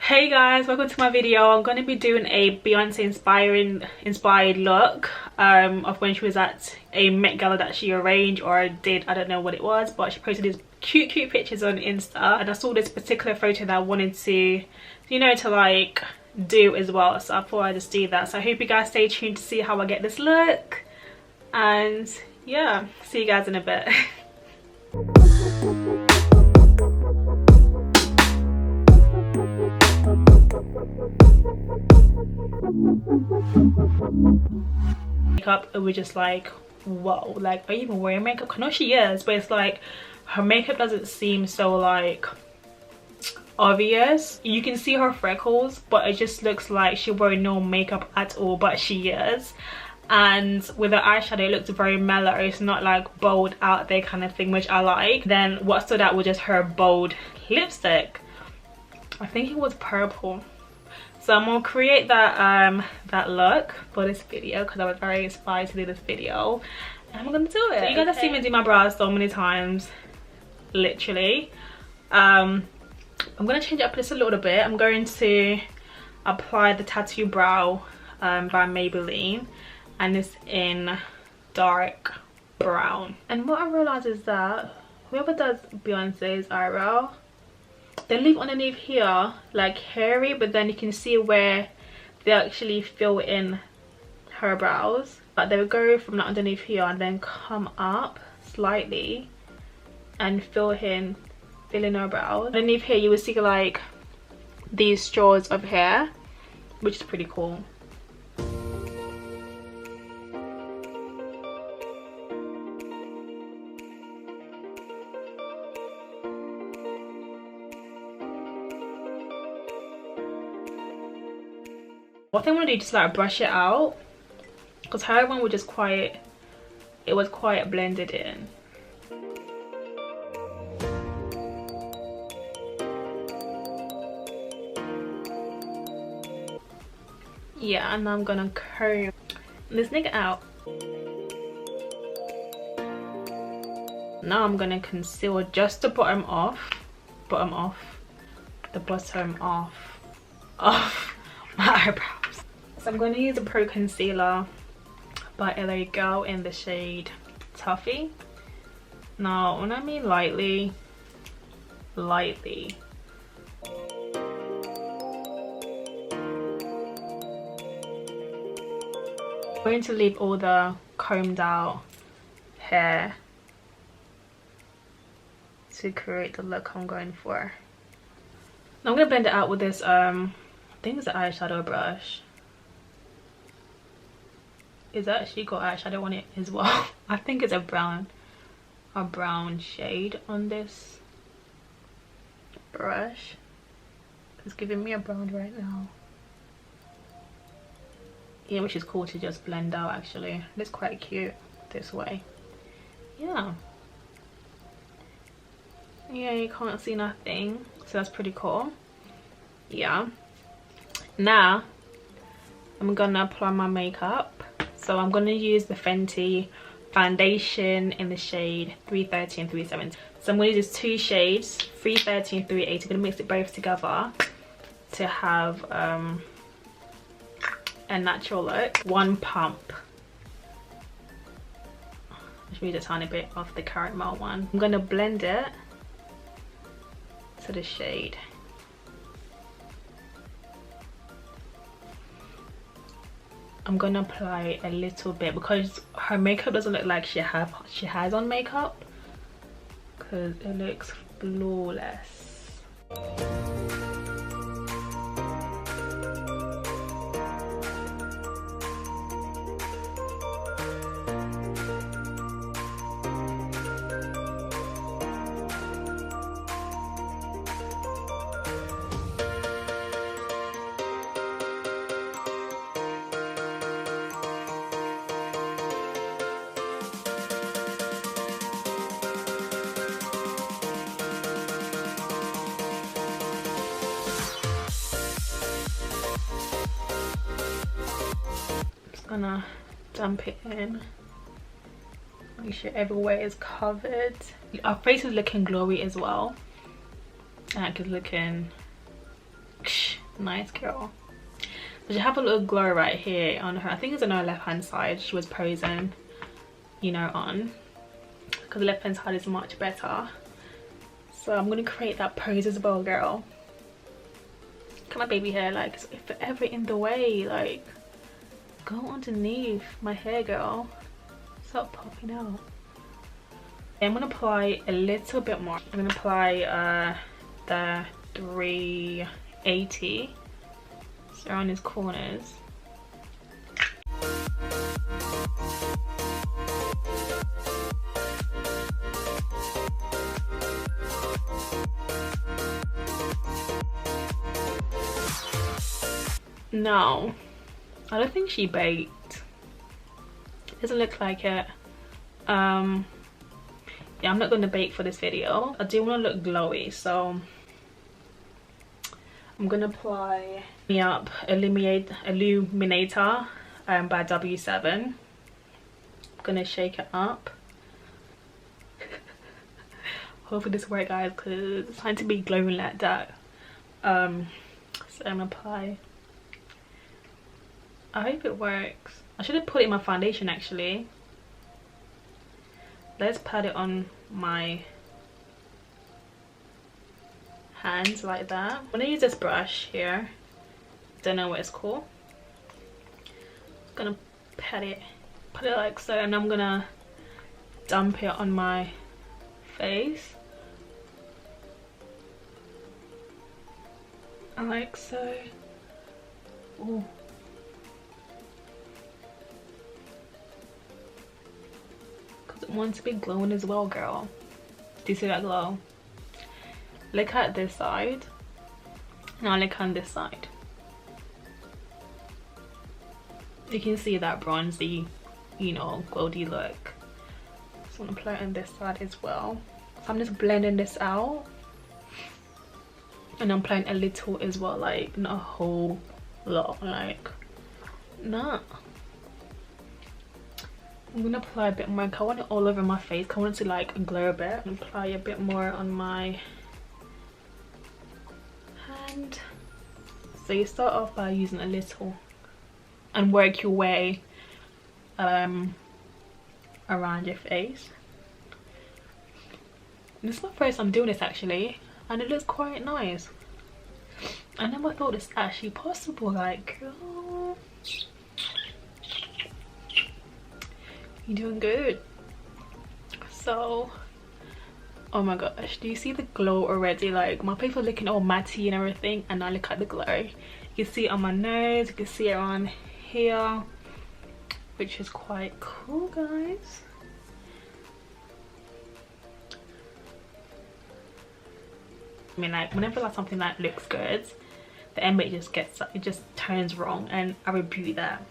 Hey guys, welcome to my video. I'm going to be doing a Beyonce inspired look of when she was at a Met Gala that she arranged or did. I don't know what it was, but she posted these cute pictures on Insta, and I saw this particular photo that I wanted to, you know, to like do as well. So I thought I'd just do that. So I hope you guys stay tuned to see how I get this look, and yeah, see you guys in a bit. Makeup, it was just like, whoa, like, are you even wearing makeup? I know she is, but it's like her makeup doesn't seem so like obvious. You can see her freckles, but it just looks like she's wearing no makeup at all, but she is. And with her eyeshadow, it looks very mellow. It's not like bold out there kind of thing, which I like. Then what stood out was just her bold lipstick. I think it was purple. So I'm gonna create that that look for this video because I was very inspired to do this video, and I'm gonna do it. So you guys have seen me do my brows so many times, literally. I'm gonna change it up just a little bit. I'm going to apply the Tattoo Brow by Maybelline, and it's in dark brown. And what I realized is that whoever does Beyonce's eyebrow, they leave underneath here like hairy, but then you can see where they actually fill in her brows. But they would go from like underneath here and then come up slightly and fill in her brows. Underneath here you will see like these straws of hair, which is pretty cool. What I think I'm gonna do is just like brush it out, because her one was just quite, it was quite blended in. Yeah, and now I'm gonna comb this nigga out. Now I'm gonna conceal just the bottom off my eyebrows. So I'm going to use a Pro Concealer by LA Girl in the shade Toffee. Now when I mean lightly, I'm going to leave all the combed out hair to create the look I'm going for. Now I'm going to blend it out with this I think it's an eyeshadow brush. It's actually got eyeshadow on it as well. I think it's a brown shade on this brush. It's giving me a brown right now. Yeah, which is cool to just blend out actually. It's quite cute this way. Yeah, you can't see nothing, so that's pretty cool. Yeah, now I'm gonna apply my makeup. So I'm gonna use the Fenty foundation in the shade 330 and 370. So I'm gonna use two shades, 330 and 380. I'm gonna mix it both together to have a natural look. One pump. Just use a tiny bit of the caramel one. I'm gonna blend it to the shade. I'm gonna apply a little bit because her makeup doesn't look like she has on makeup, because it looks flawless. Gonna dump it in, make sure everywhere is covered. Our face is looking glowy as well, and it's looking Nice girl. But she have a little glow right here on her. I think it's on her left hand side. She was posing, you know, on, because the left hand side is much better. So I'm gonna create that pose as well, girl. Look at my baby hair, like it's forever in the way. Like, go underneath my hair, girl. Stop popping out. I'm gonna apply a little bit more. I'm gonna apply the 380 around his corners. No, I don't think she baked. Doesn't look like it. Yeah, I'm not gonna bake for this video. I do want to look glowy, so I'm gonna apply me up illuminator by W7. I'm gonna shake it up. Hopefully this works, guys, because it's trying to be glowing like that. So I'm gonna apply. I hope it works. I should have put it in my foundation actually. Let's pat it on my hands like that. I'm gonna use this brush here. Don't know what it's called. I'm gonna pat it, put it like so, and I'm gonna dump it on my face. Like so. Ooh. Because I want to be glowing as well, girl. Do you see that glow? Look at this side. Now look on this side. You can see that bronzy, you know, goldy look. So I'm gonna apply it on this side as well. So I'm just blending this out. And I'm applying a little as well, like not a whole lot, like nah. I'm gonna apply a bit more. I want it all over my face. I want it to like glow a bit. And apply a bit more on my hand. So you start off by using a little and work your way around your face. And this is my first time doing this actually, and it looks quite nice. I never thought it's actually possible. Like, girl, you're doing good. So, oh my gosh, do you see the glow already? Like, my face was looking all matty and everything, and now look at the glow. You can see it on my nose, you can see it on here, which is quite cool, guys. I mean, like, whenever like something like looks good, the end bit just turns wrong, and I rebuke that.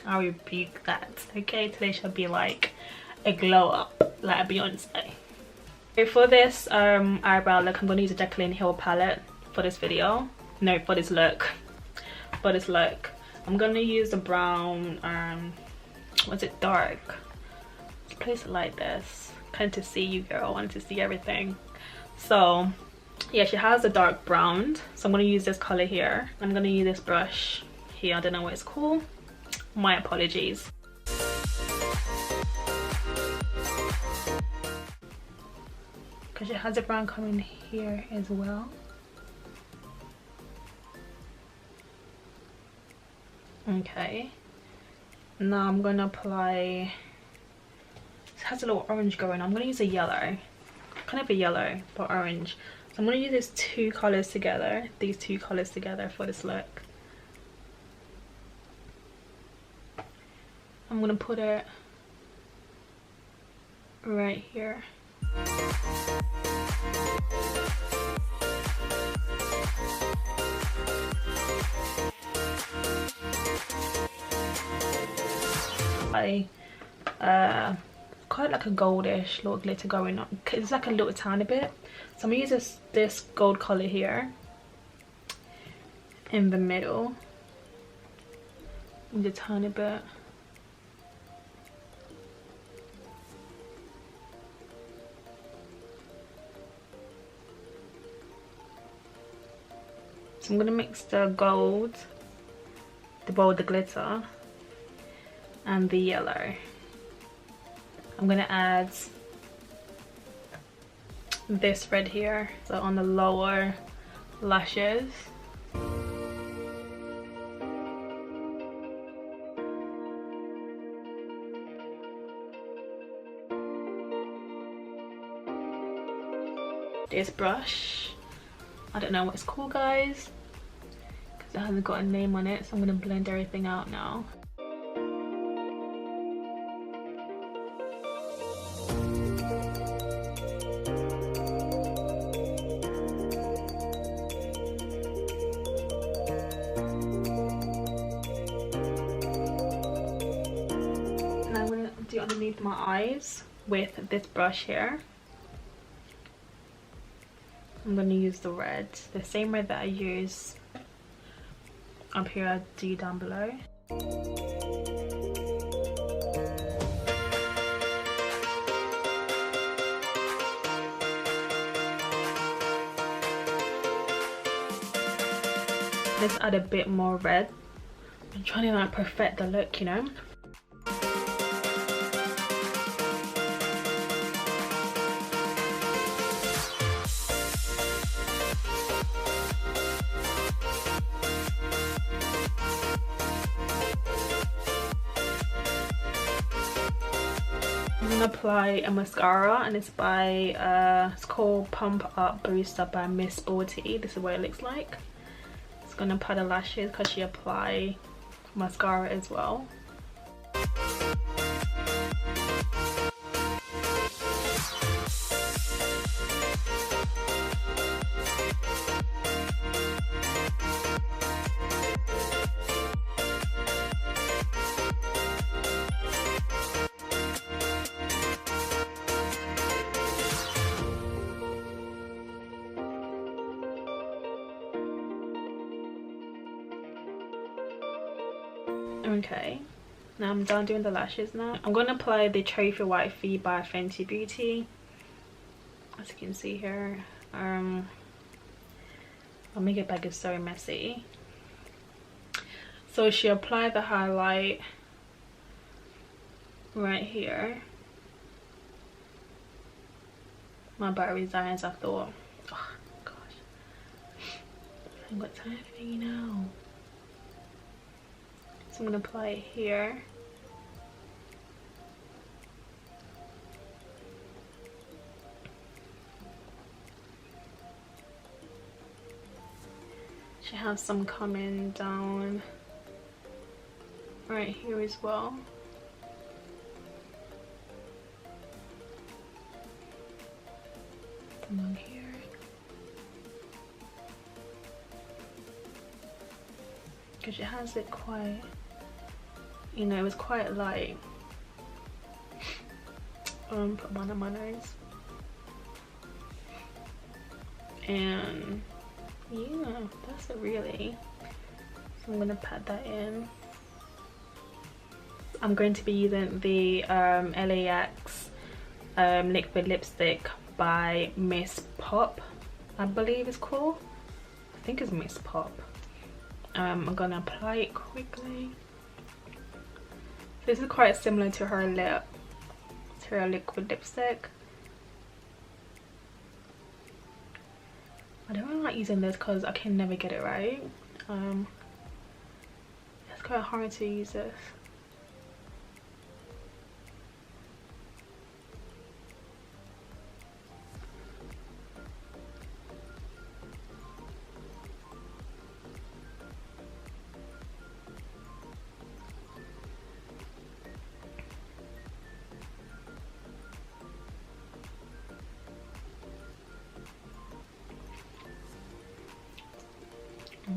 I rebuke that. Okay, today shall be like a glow up, like a Beyonce. Okay, for this eyebrow look, I'm gonna use a Jacqueline Hill palette for this video. No, for this look. For this look, I'm gonna use the brown. Was it dark? Let's place it like this, kind of to see you, girl. I wanted to see everything. So yeah, she has a dark brown, so I'm gonna use this color here. I'm gonna use this brush here. I don't know what it's called. My apologies. Because she has a brown coming here as well. Okay. Now I'm gonna apply. It has a little orange going. I'm gonna use a yellow, kind of a yellow but orange. So I'm gonna use these two colors together. These two colors together for this look. I'm gonna put it right here. Quite like a goldish little glitter going on. It's like a little tiny bit. So I'm gonna use this gold color here in the middle, and a tiny bit. So I'm gonna mix the gold, the glitter, and the yellow. I'm gonna add this red here, so on the lower lashes. This brush, I don't know what it's called, guys, because it hasn't got a name on it, so I'm gonna blend everything out now. And I'm gonna do underneath my eyes with this brush here. I'm gonna use the red, the same red that I use up here. I'll do down below. Let's add a bit more red. I'm trying to like perfect the look, you know. I'm gonna apply a mascara, and it's by it's called Pump Up Booster by Miss Sporty. This is what it looks like. It's gonna apply the lashes because she apply mascara as well. Okay, now I'm done doing the lashes. Now I'm going to apply the Trophy Wifey by Fenty Beauty. As you can see here, my makeup bag is so messy. So she applied the highlight right here. My battery's dying, so I thought, oh gosh, I ain't got time for you now. So I'm gonna apply it here. She has some coming down right here as well. Along here. Because she has it quite, you know, it was quite light. Put one on my nose. And yeah, that's it really. So I'm gonna pat that in. I'm going to be using the LAX liquid lipstick by Miss Pop, I believe it's called. I think it's Miss Pop. I'm gonna apply it quickly. This is quite similar to her lip, to her liquid lipstick. I don't really like using this because I can never get it right. It's quite hard to use this.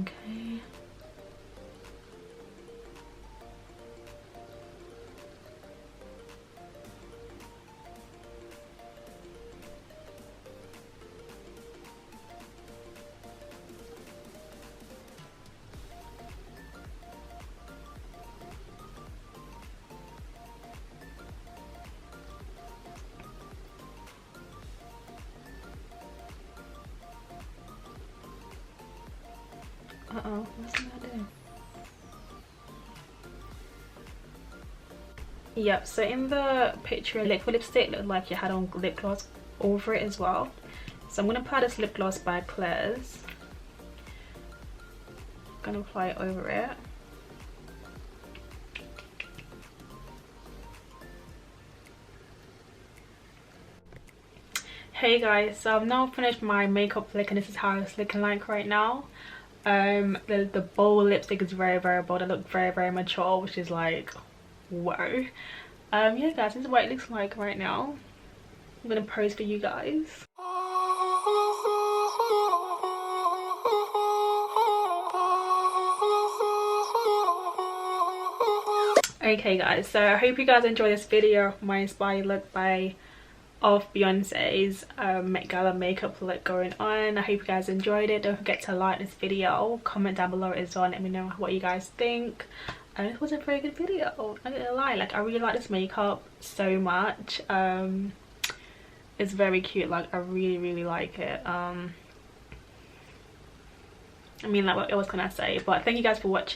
Okay. hell? What's that doing? Yep, so in the picture, liquid lipstick looked like you had on lip gloss over it as well. So I'm going to apply this lip gloss by Claire's. I'm going to apply it over it. Hey guys, so I've now finished my makeup look and this is how it's looking like right now. The bold lipstick is very bold. I look very mature, which is like, whoa. Yeah guys, this is what it looks like right now. I'm gonna pose for you guys. Okay guys, so I hope you guys enjoy this video of my inspired look of Beyonce's Met Gala makeup look going on. I hope you guys enjoyed it. Don't forget to like this video, comment down below as well, let me know what you guys think. And this was a very good video, I'm not gonna lie. Like, I really like this makeup so much. It's very cute, like I really like it. I mean, like, what else can I say? But thank you guys for watching.